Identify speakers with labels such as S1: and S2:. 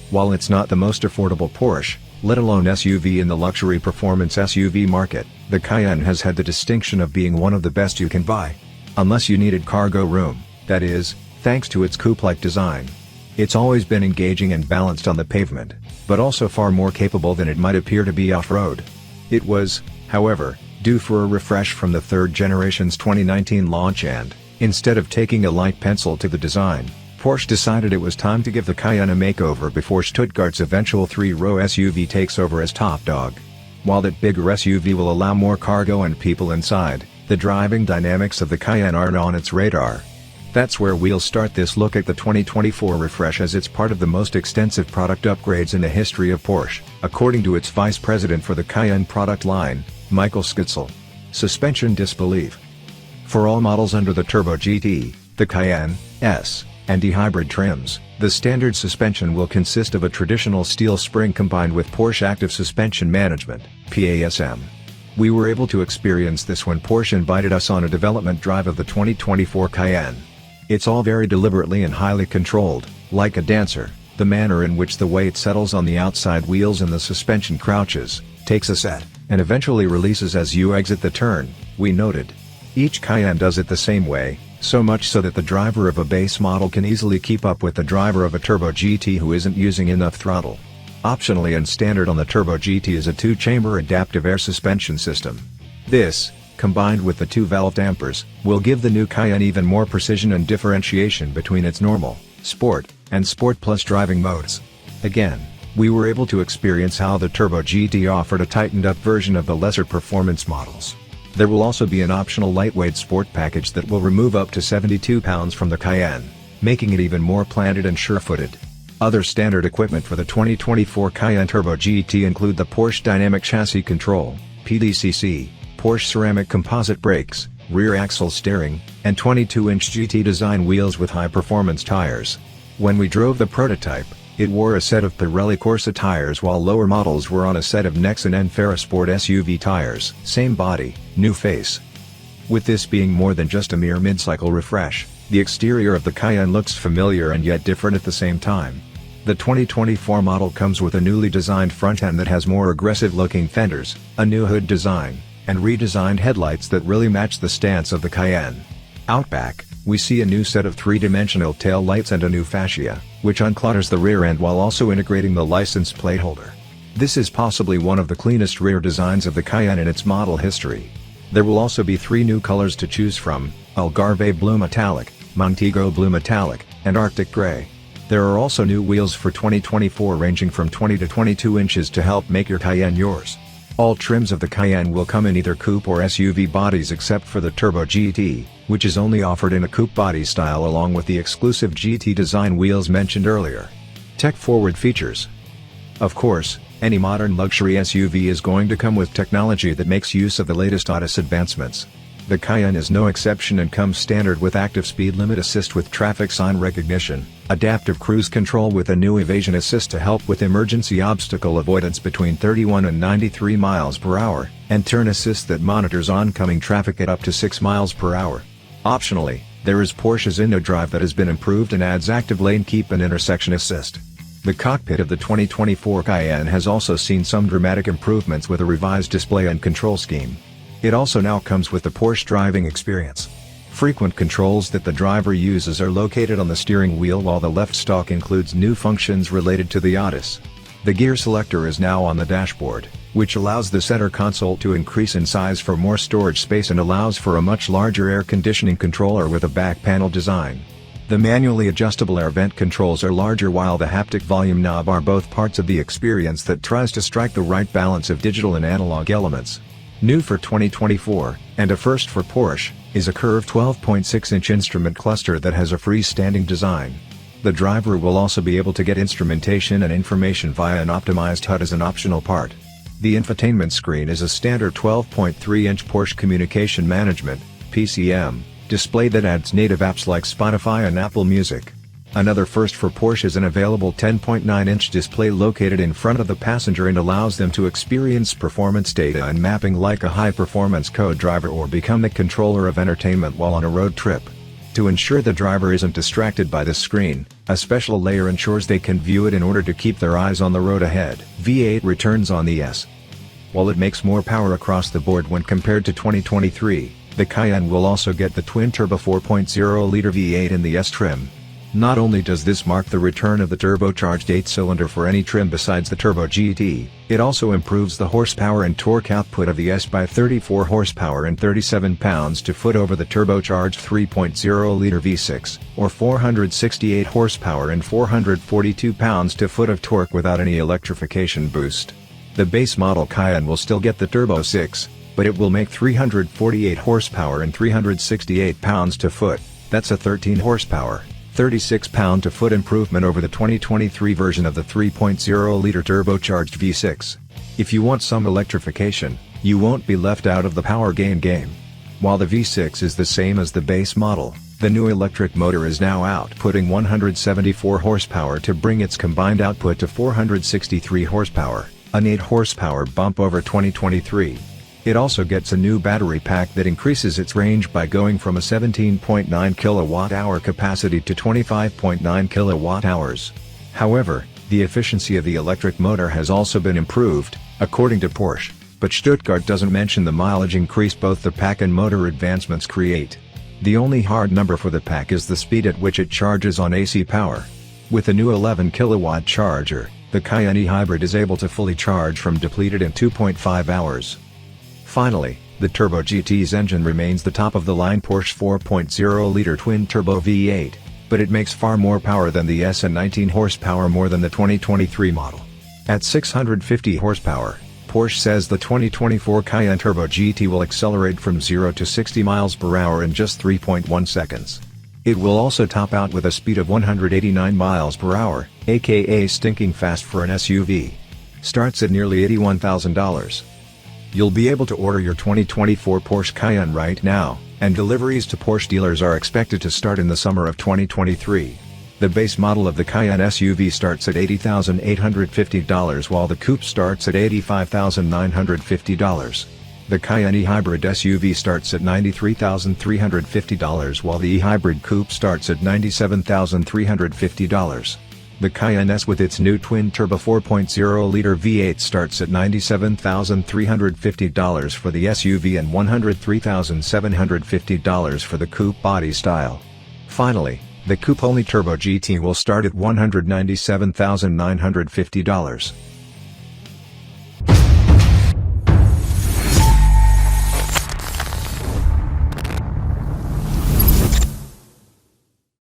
S1: While it's not the most affordable Porsche, let alone SUV in the luxury performance SUV market, the Cayenne has had the distinction of being one of the best you can buy. Unless you needed cargo room, that is, thanks to its coupe-like design. It's always been engaging and balanced on the pavement, but also far more capable than it might appear to be off-road. It was, however, due for a refresh from the third generation's 2019 launch and, instead of taking a light pencil to the design, Porsche decided it was time to give the Cayenne a makeover before Stuttgart's eventual three-row SUV takes over as top dog. While that bigger SUV will allow more cargo and people inside, the driving dynamics of the Cayenne aren't on its radar. That's where we'll start this look at the 2024 refresh, as it's part of the most extensive product upgrades in the history of Porsche, according to its vice president for the Cayenne product line, Michael Skitzel. Suspension disbelief. For all models under the Turbo GT, the Cayenne, S, and E-hybrid trims, the standard suspension will consist of a traditional steel spring combined with Porsche Active Suspension Management, PASM. We were able to experience this when Porsche invited us on a development drive of the 2024 Cayenne. It's all very deliberately and highly controlled, like a dancer. The manner in which the weight settles on the outside wheels and the suspension crouches, takes a set, and eventually releases as you exit the turn, we noted. Each Cayenne does it the same way, so much so that the driver of a base model can easily keep up with the driver of a Turbo GT who isn't using enough throttle. Optionally and standard on the Turbo GT is a two-chamber adaptive air suspension system. This, combined with the two-valve dampers, will give the new Cayenne even more precision and differentiation between its normal, Sport, and Sport Plus driving modes. Again, we were able to experience how the Turbo GT offered a tightened-up version of the lesser performance models. There will also be an optional lightweight sport package that will remove up to 72 pounds from the Cayenne, making it even more planted and sure-footed. Other standard equipment for the 2024 Cayenne Turbo GT include the Porsche Dynamic Chassis Control, PDCC, Porsche Ceramic Composite Brakes, rear axle steering, and 22-inch GT design wheels with high-performance tires. When we drove the prototype, it wore a set of Pirelli Corsa tires, while lower models were on a set of Nexen and Sport SUV tires. Same body, new face. With this being more than just a mere mid-cycle refresh, the exterior of the Cayenne looks familiar and yet different at the same time. The 2024 model comes with a newly designed front end that has more aggressive-looking fenders, a new hood design, and redesigned headlights that really match the stance of the Cayenne. Out back, we see a new set of three-dimensional tail lights and a new fascia, which unclutters the rear end while also integrating the license plate holder. This is possibly one of the cleanest rear designs of the Cayenne in its model history. There will also be three new colors to choose from: Algarve Blue Metallic, Montego Blue Metallic, and Arctic Gray. There are also new wheels for 2024 ranging from 20 to 22 inches to help make your Cayenne yours. All trims of the Cayenne will come in either coupe or SUV bodies except for the Turbo GT, which is only offered in a coupe body style along with the exclusive GT design wheels mentioned earlier. Tech-forward features. Of course, any modern luxury SUV is going to come with technology that makes use of the latest ADAS advancements. The Cayenne is no exception and comes standard with active speed limit assist with traffic sign recognition, adaptive cruise control with a new evasion assist to help with emergency obstacle avoidance between 31 and 93 miles per hour, and turn assist that monitors oncoming traffic at up to 6 miles per hour. Optionally, there is Porsche's InnoDrive that has been improved and adds active lane keep and intersection assist. The cockpit of the 2024 Cayenne has also seen some dramatic improvements with a revised display and control scheme. It also now comes with the Porsche driving experience. Frequent controls that the driver uses are located on the steering wheel, while the left stalk includes new functions related to the ADAS. The gear selector is now on the dashboard, which allows the center console to increase in size for more storage space and allows for a much larger air conditioning controller with a back panel design. The manually adjustable air vent controls are larger, while the haptic volume knob are both parts of the experience that tries to strike the right balance of digital and analog elements. New for 2024, and a first for Porsche, is a curved 12.6-inch instrument cluster that has a freestanding design. The driver will also be able to get instrumentation and information via an optimized HUD as an optional part. The infotainment screen is a standard 12.3-inch Porsche Communication Management (PCM) display that adds native apps like Spotify and Apple Music. Another first for Porsche is an available 10.9-inch display located in front of the passenger and allows them to experience performance data and mapping like a high-performance co-driver or become the controller of entertainment while on a road trip. To ensure the driver isn't distracted by this screen, a special layer ensures they can view it in order to keep their eyes on the road ahead. V8 returns on the S. While it makes more power across the board when compared to 2023, the Cayenne will also get the twin-turbo 4.0-liter V8 in the S trim. Not only does this mark the return of the turbocharged 8-cylinder for any trim besides the Turbo GT, it also improves the horsepower and torque output of the S by 34 horsepower and 37 pounds-to-foot over the turbocharged 3.0-liter V6, or 468 horsepower and 442 pounds-to-foot of torque without any electrification boost. The base model Cayenne will still get the Turbo 6, but it will make 348 horsepower and 368 pounds-to-foot. That's a 13 horsepower. 36 pound-to-foot improvement over the 2023 version of the 3.0-liter turbocharged V6. If you want some electrification, you won't be left out of the power gain game. While the V6 is the same as the base model, the new electric motor is now outputting 174 horsepower to bring its combined output to 463 horsepower, an 8 horsepower bump over 2023. It also gets a new battery pack that increases its range by going from a 17.9 kWh capacity to 25.9 kWh. However, the efficiency of the electric motor has also been improved, according to Porsche, but Stuttgart doesn't mention the mileage increase both the pack and motor advancements create. The only hard number for the pack is the speed at which it charges on AC power. With a new 11 kW charger, the Cayenne e-hybrid is able to fully charge from depleted in 2.5 hours. Finally, the Turbo GT's engine remains the top-of-the-line Porsche 4.0-liter twin-turbo V8, but it makes far more power than the S and 19 horsepower more than the 2023 model. At 650 horsepower, Porsche says the 2024 Cayenne Turbo GT will accelerate from 0 to 60 miles per hour in just 3.1 seconds. It will also top out with a speed of 189 miles per hour, aka stinking fast for an SUV. Starts at nearly $81,000. You'll be able to order your 2024 Porsche Cayenne right now, and deliveries to Porsche dealers are expected to start in the summer of 2023. The base model of the Cayenne SUV starts at $80,850 while the coupe starts at $85,950. The Cayenne e-hybrid SUV starts at $93,350 while the e-hybrid coupe starts at $97,350. The Cayenne S with its new twin-turbo 4.0-liter V8 starts at $97,350 for the SUV and $103,750 for the coupe body style. Finally, the coupe-only Turbo GT will start at $197,950.